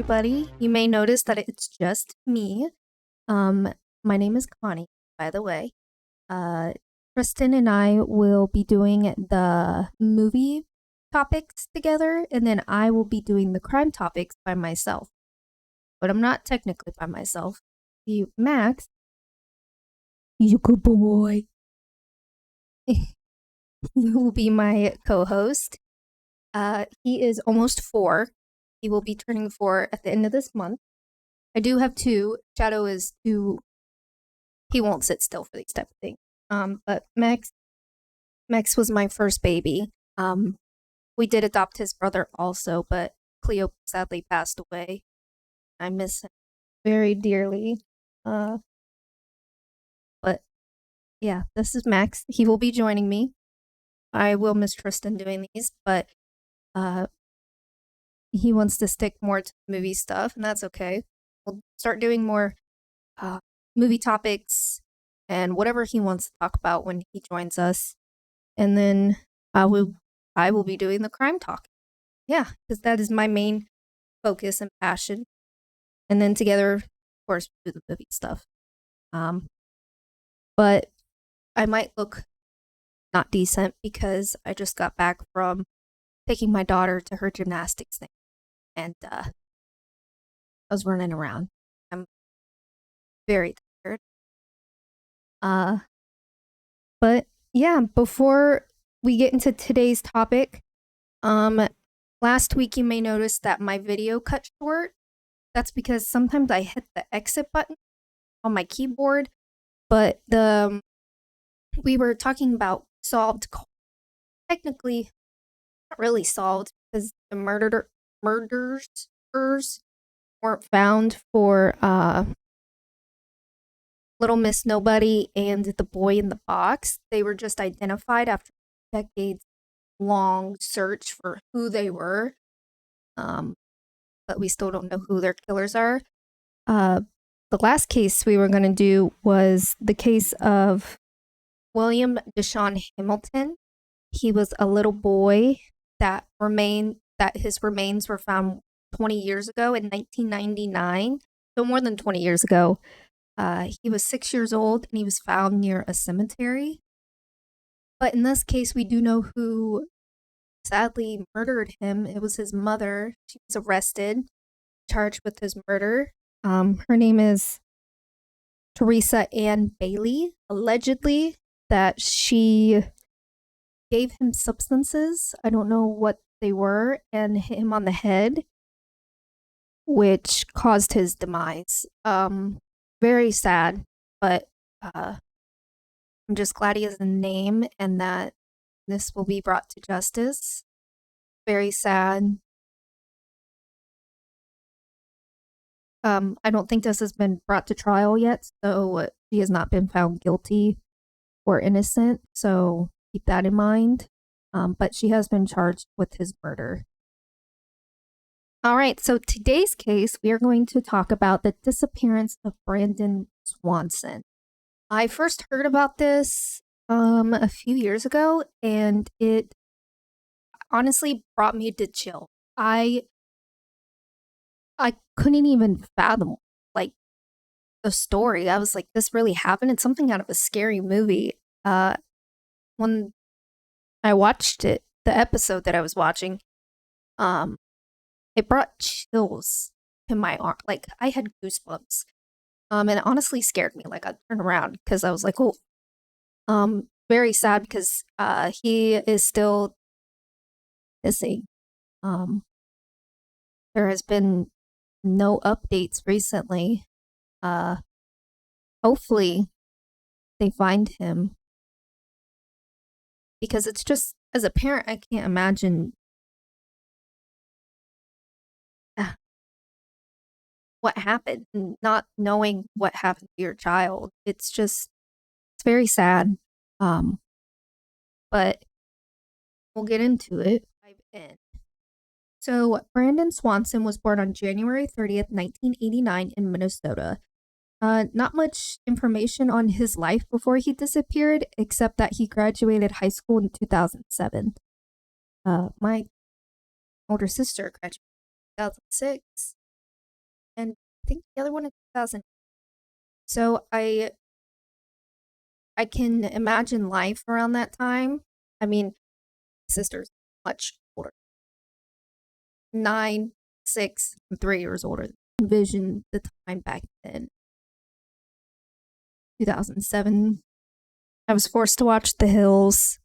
everybody. You may notice that it's just me. My name is Connie, by the way. Uh, Tristan and I will be doing the movie topics together, and then I will be doing the crime topics by myself. But I'm not technically by myself. Max, he's a good boy. He will be my co-host. He is almost 4. He will be turning 4 at the end of this month. I do have 2. Shadow is 2. He won't sit still for these type of things. But Max was my first baby. We did adopt his brother also, but Cleo sadly passed away. I miss him very dearly. But yeah, this is Max. He will be joining me. I will miss Tristan doing these, but he wants to stick more to movie stuff, and that's okay. We'll start doing more movie topics and whatever he wants to talk about when he joins us. And then I will be doing the crime talk. Yeah, because that is my main focus and passion. And then together, of course, do the movie stuff. But I might look not decent because I just got back from taking my daughter to her gymnastics thing. And I was running around. I'm very tired. But yeah, before we get into today's topic, last week you may notice that my video cut short. That's because sometimes I hit the exit button on my keyboard, but we were talking about solved, technically not really solved because the murderers weren't found for Little Miss Nobody and the boy in the box. They were just identified after decades long search for who they were. But we still don't know who their killers are. The last case we were going to do was the case of William Deshaun Hamilton. He was a little boy that his remains were found 20 years ago in 1999. So more than 20 years ago. He was 6 years old and he was found near a cemetery. But in this case, we do know who sadly murdered him. It was his mother. She was arrested, charged with his murder. Her name is Teresa Ann Bailey. Allegedly, that she gave him substances. I don't know what they were, and hit him on the head, which caused his demise. Very sad, but I'm just glad he has a name and that this will be brought to justice. Very sad. I don't think this has been brought to trial yet, so he has not been found guilty or innocent, so keep that in mind. But she has been charged with his murder. All right, so today's case, we are going to talk about the disappearance of Brandon Swanson. I first heard about this a few years ago, and it honestly brought me to chill. I couldn't even fathom the story. I was like, this really happened? It's something out of a scary movie. When I watched it, the episode that I was watching, it brought chills to my arm. Like, I had goosebumps. And it honestly scared me. Like, I turned around because I was like, oh, very sad because he is still missing. There has been no updates recently. Hopefully they find him, because it's just, as a parent, I can't imagine what happened, not knowing what happened to your child. It's very sad. But we'll get into it. Dive in. So Brandon Swanson was born on January 30th, 1989 in Minnesota. Not much information on his life before he disappeared, except that he graduated high school in 2007. My older sister graduated in 2006. and I think the other one in 2000. So I can imagine life around that time. I mean, my sister's much older, 9, 6, and 3 years older. Envision the time back then, 2007. I was forced to watch The Hills,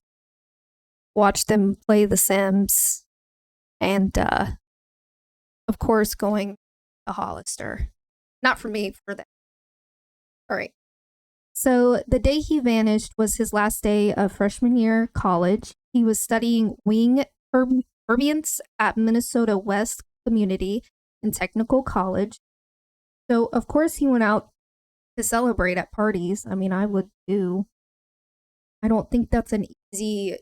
watch them play The Sims, and of course, going to Hollister. Not for me, for them. All right. So the day he vanished was his last day of freshman year college. He was studying wing urbiance at Minnesota West Community and Technical College. So of course he went out to celebrate at parties. I mean, I would too. I don't think that's an easy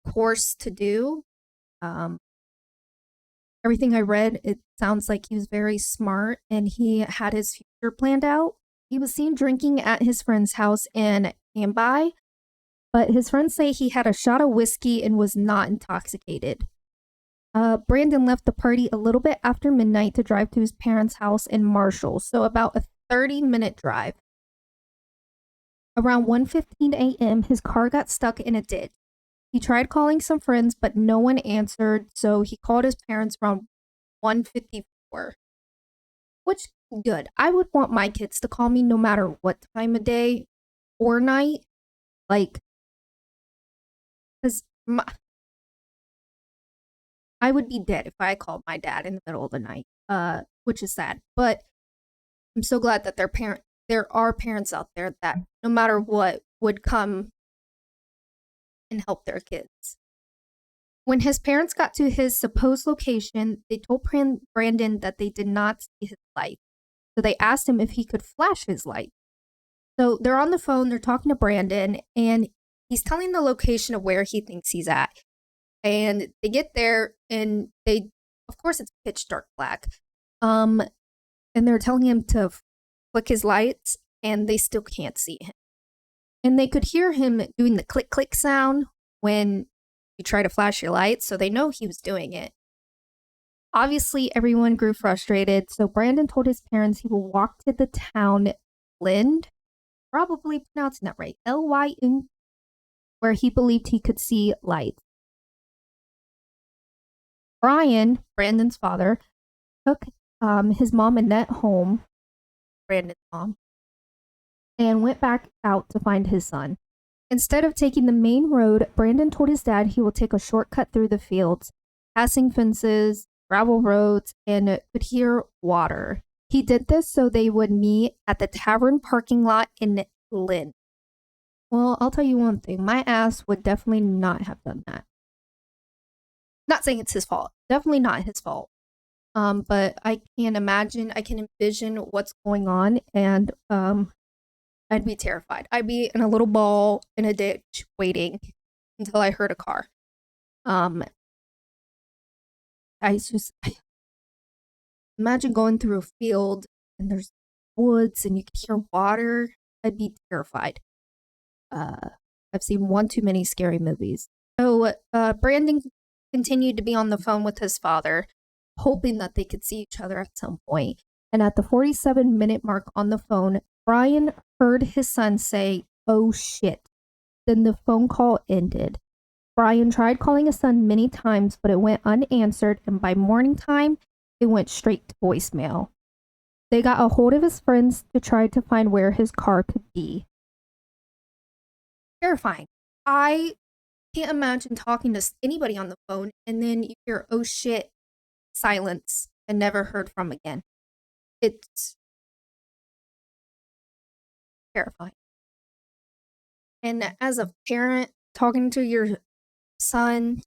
course to do. Everything I read, it sounds like he was very smart and he had his future planned out. He was seen drinking at his friend's house in Amby, but his friends say he had a shot of whiskey and was not intoxicated. Brandon left the party a little bit after midnight to drive to his parents' house in Marshall, so about a 30-minute drive. Around 1:15 a.m., his car got stuck in a ditch. He tried calling some friends, but no one answered, so he called his parents around 1:54. Which, good. I would want my kids to call me no matter what time of day or night. Like, because I would be dead if I called my dad in the middle of the night, which is sad. But I'm so glad that there are parents out there that no matter what would come and help their kids. When his parents got to his supposed location, they told Brandon that they did not see his light. So they asked him if he could flash his light. So they're on the phone, they're talking to Brandon, and he's telling the location of where he thinks he's at. And they get there, and of course, it's pitch dark black. And they're telling him to flick his lights, and they still can't see him. And they could hear him doing the click click sound when you try to flash your lights, so they know he was doing it. Obviously, everyone grew frustrated, so Brandon told his parents he will walk to the town Lind, probably pronouncing that right, Lyn, where he believed he could see lights. Brian, Brandon's father, took his mom Annette home, Brandon's mom, and went back out to find his son. Instead of taking the main road, Brandon told his dad he will take a shortcut through the fields, passing fences, gravel roads, and could hear water. He did this so they would meet at the tavern parking lot in Lynn. Well, I'll tell you one thing. My ass would definitely not have done that. Not saying it's his fault. Definitely not his fault. But I can envision what's going on, and I'd be terrified. I'd be in a little ball in a ditch waiting until I heard a car. I imagine going through a field and there's woods and you can hear water. I'd be terrified. I've seen one too many scary movies. So Brandon continued to be on the phone with his father, hoping that they could see each other at some point. And at the 47-minute mark on the phone, Brian heard his son say, "Oh shit." Then the phone call ended. Brian tried calling his son many times, but it went unanswered, and by morning time, it went straight to voicemail. They got a hold of his friends to try to find where his car could be. Terrifying. I can't imagine talking to anybody on the phone, and then you hear, "Oh shit," silence, and never heard from again. It's terrifying. And as a parent, talking to your son,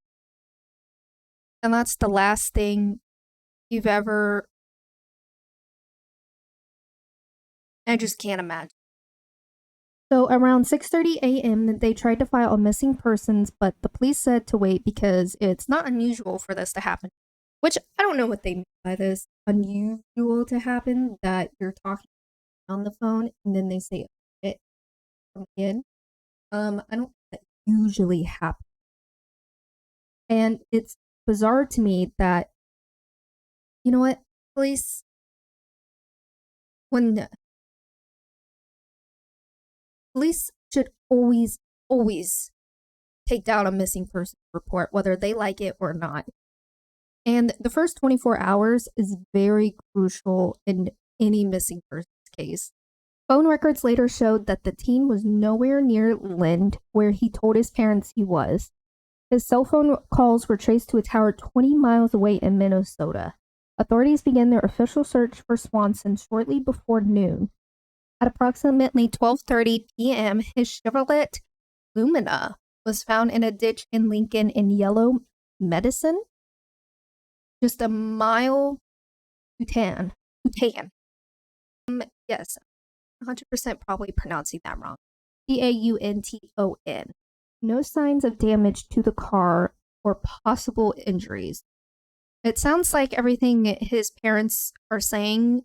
and that's the last thing you've ever. I just can't imagine. So around 6:30 a.m., they tried to file a missing persons, but the police said to wait because it's not unusual for this to happen. Which I don't know what they mean by this. Unusual to happen, that you're talking on the phone and then they say it from again. I don't think that usually happens. And it's bizarre to me that, you know what? Police, when police should always take down a missing person report, whether they like it or not. And the first 24 hours is very crucial in any missing persons case. Phone records later showed that the teen was nowhere near Lind, where he told his parents he was. His cell phone calls were traced to a tower 20 miles away in Minnesota. Authorities began their official search for Swanson shortly before noon. At approximately 12:30 p.m., his Chevrolet Lumina was found in a ditch in Lincoln in Yellow Medicine, just a mile Tutan. Yes, 100% probably pronouncing that wrong. Paunton. No signs of damage to the car or possible injuries. It sounds like everything his parents are saying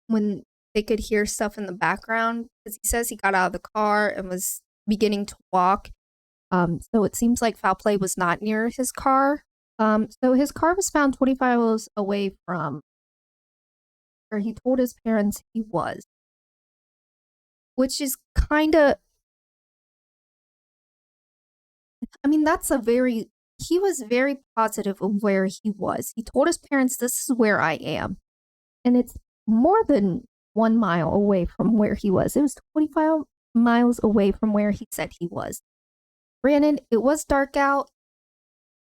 when they could hear stuff in the background, because he says he got out of the car and was beginning to walk. So it seems like foul play was not near his car. So his car was found 25 miles away from where he told his parents he was, which is kind of, I mean, he was very positive of where he was. He told his parents, this is where I am. And it's more than 1 mile away from where he was. It was 25 miles away from where he said he was. Granted, it was dark out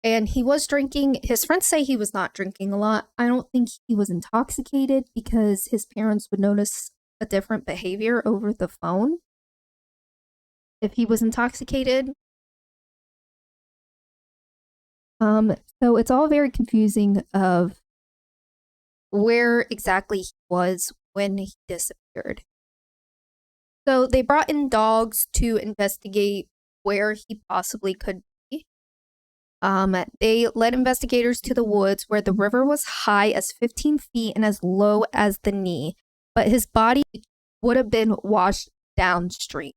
and he was drinking. His friends say he was not drinking a lot. I don't think he was intoxicated because his parents would notice a different behavior over the phone if he was intoxicated. So it's all very confusing of where exactly he was when he disappeared. So they brought in dogs to investigate where he possibly could be. They led investigators to the woods where the river was high as 15 feet and as low as the knee, but his body would have been washed downstream.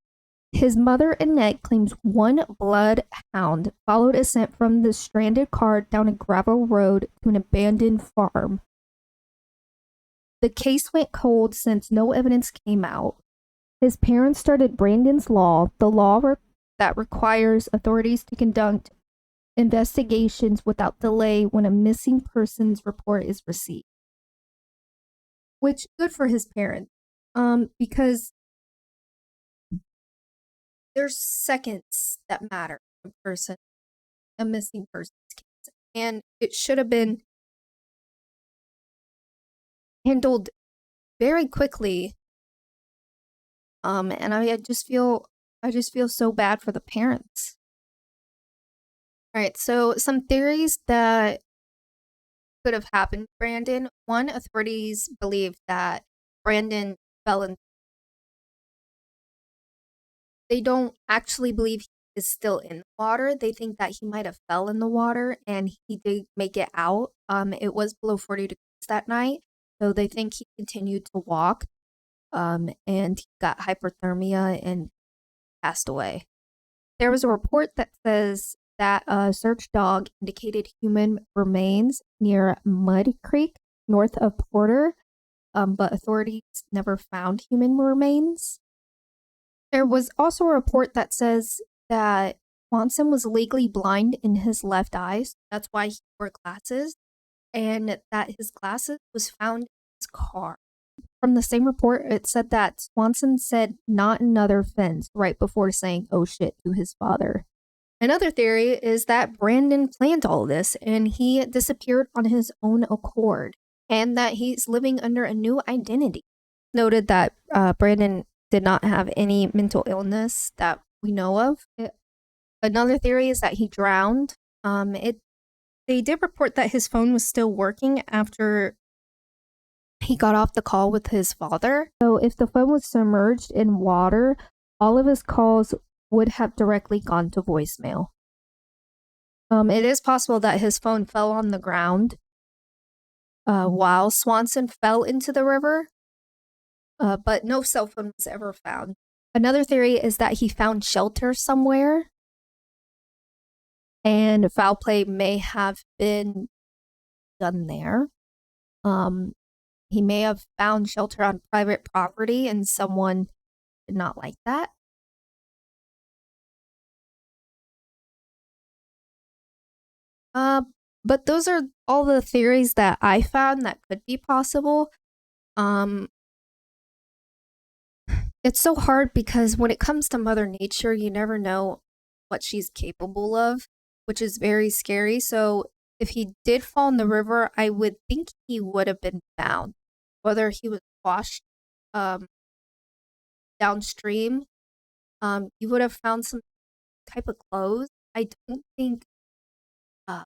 His mother, Annette, claims one bloodhound followed a scent from the stranded car down a gravel road to an abandoned farm. The case went cold since no evidence came out. His parents started Brandon's Law, the law that requires authorities to conduct investigations without delay when a missing persons report is received. Which, good for his parents, because there's seconds that matter in a missing person's case, and it should have been handled very quickly. And I just feel so bad for the parents. All right, so some theories that could have happened to Brandon. One, authorities believe that Brandon fell in. They don't actually believe he is still in the water. They think that he might have fell in the water and he did make it out. It was below 40 degrees that night, so they think he continued to walk. And he got hypothermia and passed away. There was a report that says that a search dog indicated human remains near Mud Creek, north of Porter, but authorities never found human remains. There was also a report that says that Swanson was legally blind in his left eye. That's why he wore glasses, and that his glasses was found in his car. From the same report, it said that Swanson said not another fence right before saying "oh shit" to his father. Another theory is that Brandon planned all this and he disappeared on his own accord, and that he's living under a new identity. Noted that Brandon did not have any mental illness that we know of. Another theory is that he drowned. They did report that his phone was still working after he got off the call with his father. So if the phone was submerged in water, all of his calls would have directly gone to voicemail. It is possible that his phone fell on the ground while Swanson fell into the river, but no cell phone was ever found. Another theory is that he found shelter somewhere, and foul play may have been done there. He may have found shelter on private property and someone did not like that. Uh, but those are all the theories that I found that could be possible. Um, it's so hard because when it comes to Mother Nature, you never know what she's capable of, which is very scary. So if he did fall in the river, I would think he would have been found, whether he was washed um, downstream. You would have found some type of clothes. I don't think uh,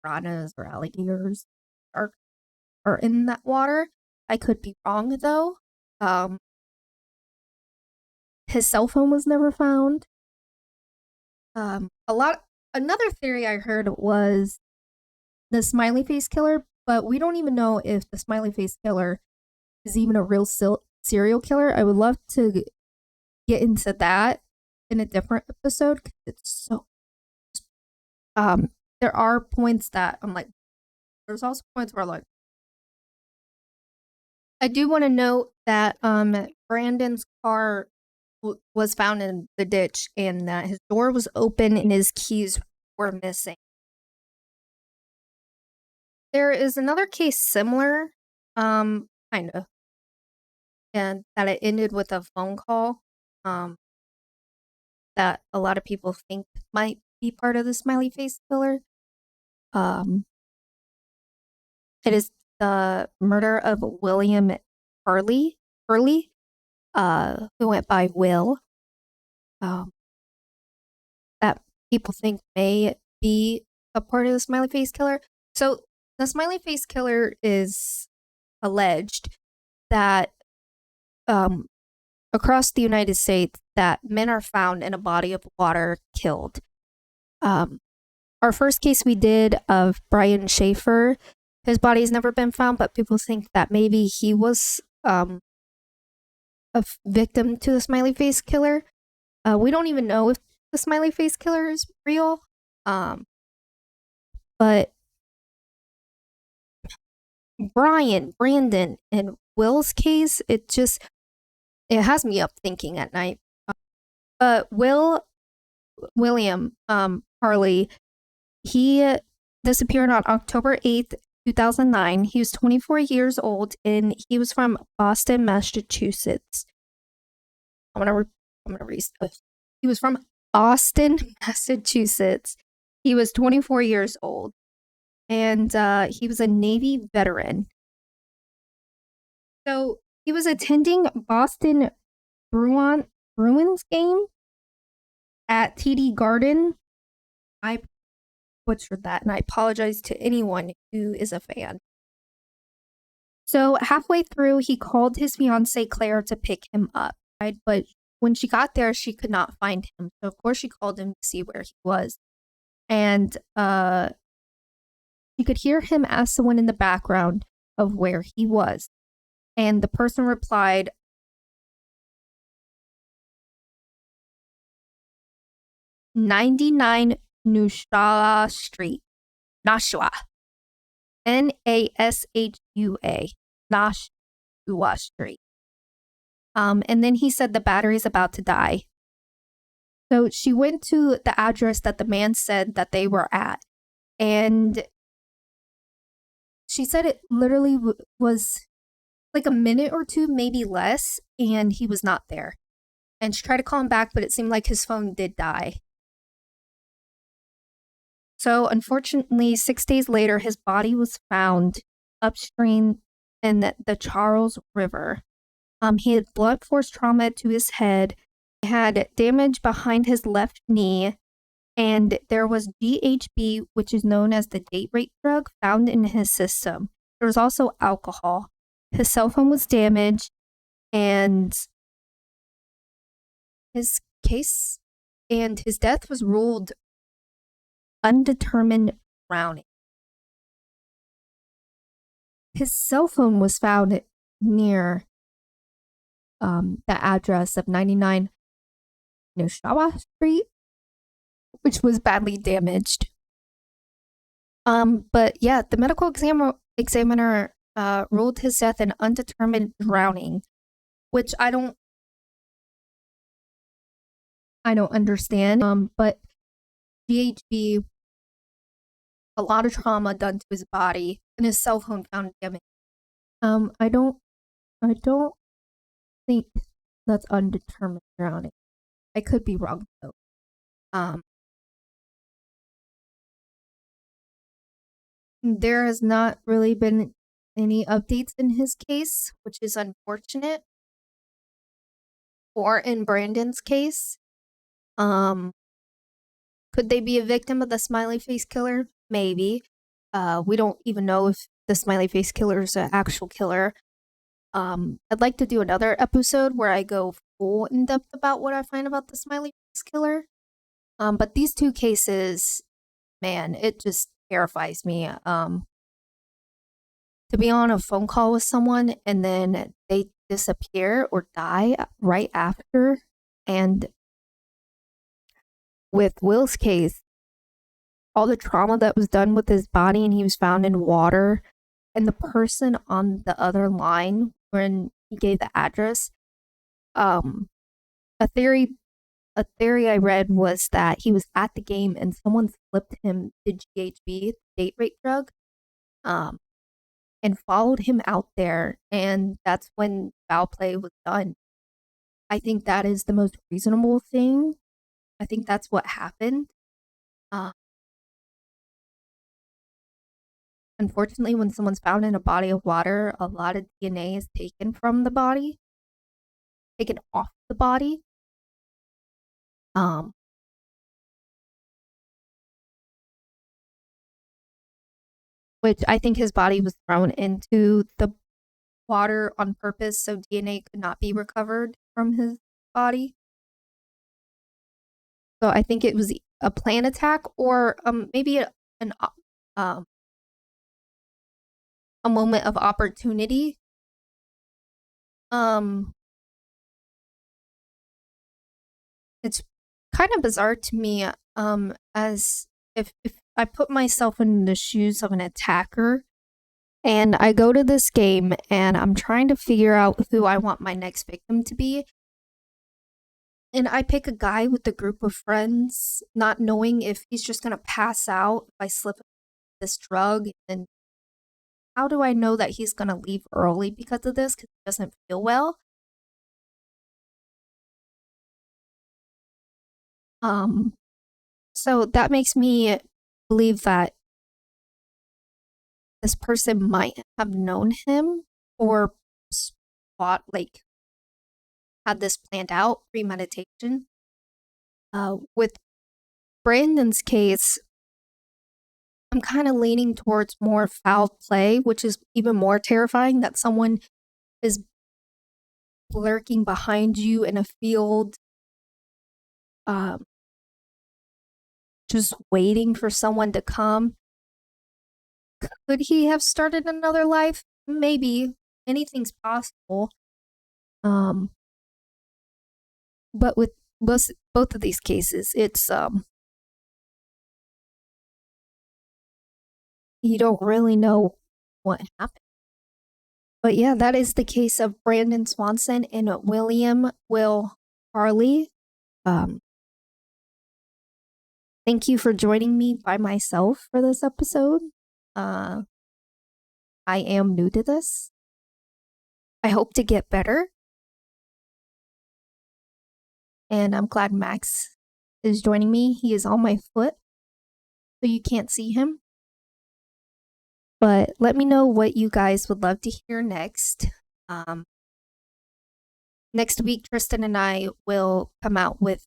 piranhas or alligators are in that water. I could be wrong though. Um, his cell phone was never found. Another theory I heard was the smiley face killer, but we don't even know if the smiley face killer is even a real serial killer. I would love to get into that in a different episode because it's so. There are points that I'm like. There's also points where like. I do want to note that Brandon's car was found in the ditch and that his door was open and his keys were missing. There is another case similar, kind of, and that it ended with a phone call, that a lot of people think might be part of the smiley face killer. It is the murder of William Hurley, who went by Will, that people think may be a part of the smiley face killer. So the smiley face killer is alleged that across the United States that men are found in a body of water killed. Our first case we did of Brian Schaefer, his body has never been found, but people think that maybe he was a victim to the smiley face killer. We don't even know if the smiley face killer is real. But Brandon, and Will's case, it has me up thinking at night. But William Harley, he disappeared on October 8th, 2009. He was 24 years old and he was from Boston, Massachusetts. I'm gonna read this. He was from Boston, Massachusetts. He was 24 years old and he was a Navy veteran. So he was attending Boston Bruins game at TD Garden. I butchered that, and I apologize to anyone who is a fan. So halfway through, he called his fiancee Claire to pick him up, right? But when she got there, she could not find him. So of course, she called him to see where he was, and you could hear him ask someone in the background of where he was, and the person replied, 99 Nashua Street. Nashua. Nashua. Nashua Street. And then he said the battery's about to die. So she went to the address that the man said that they were at. And she said it literally was like a minute or two, maybe less, and he was not there. And she tried to call him back, but it seemed like his phone did die. So unfortunately, 6 days later, his body was found upstream in the Charles River. He had blunt force trauma to his head, had damage behind his left knee, and there was GHB, which is known as the date rape drug, found in his system. There was also alcohol. His cell phone was damaged, and his case and his death was ruled undetermined drowning. His cell phone was found near the address of 99 Nashua Street, which was badly damaged. But yeah, the medical examiner ruled his death an undetermined drowning, which I don't understand. But GHB, a lot of trauma done to his body, and his cell phone found damage. I don't think that's undetermined drowning. I could be wrong though. There has not really been any updates in his case, which is unfortunate. Or in Brandon's case, could they be a victim of the smiley face killer? Maybe. We don't even know if the smiley face killer is an actual killer. I'd like to do another episode where I go full in depth about what I find about the smiley face killer. But these two cases, man, it just terrifies me. To be on a phone call with someone and then they disappear or die right after. And with Will's case, all the trauma that was done with his body, and he was found in water, and the person on the other line when he gave the address, a theory I read was that he was at the game and someone slipped him the GHB, date rape drug, and followed him out there, and that's when foul play was done. I think that is the most reasonable thing. I think that's what happened. Unfortunately, when someone's found in a body of water, a lot of DNA is taken from the body, taken off the body. Which I think his body was thrown into the water on purpose so DNA could not be recovered from his body. So I think it was a planned attack, or maybe a moment of opportunity. It's kind of bizarre to me, as if I put myself in the shoes of an attacker and I go to this game and I'm trying to figure out who I want my next victim to be. And I pick a guy with a group of friends, not knowing if he's just going to pass out if I slip this drug. And how do I know that he's going to leave early because of this? Because he doesn't feel well. So that makes me believe that this person might have known him or had this planned out, premeditation. With Brandon's case, I'm kind of leaning towards more foul play, which is even more terrifying, that someone is lurking behind you in a field, just waiting for someone to come. Could he have started another life? Maybe. Anything's possible. But with both of these cases, it's you don't really know what happened. But yeah, that is the case of Brandon Swanson and William Will HURLEY. Thank you for joining me by myself for this episode. I am new to this. I hope to get better. And I'm glad Max is joining me. He is on my foot, so you can't see him. But let me know what you guys would love to hear next. Next week, Tristan and I will come out with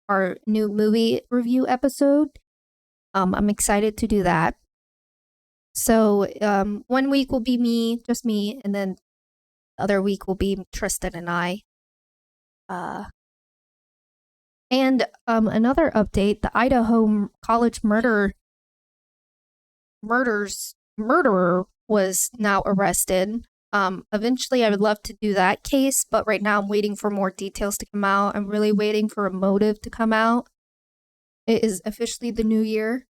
our new movie review episode. I'm excited to do that. So 1 week will be just me, and then the other week will be Tristan and I. And another update, the Idaho college murderer was now arrested. Eventually I would love to do that case, but right now I'm waiting for more details to come out. I'm really waiting for a motive to come out. It is officially the new year.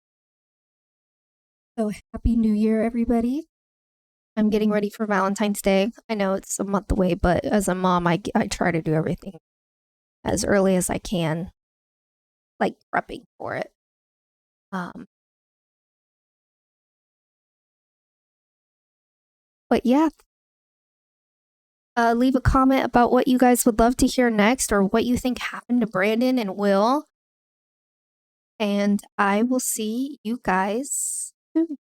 So happy new year, everybody. I'm getting ready for Valentine's Day. I know it's a month away, but as a mom, I try to do everything as early as I can, like prepping for it. But yeah, leave a comment about what you guys would love to hear next or what you think happened to Brandon and Will. And I will see you guys soon.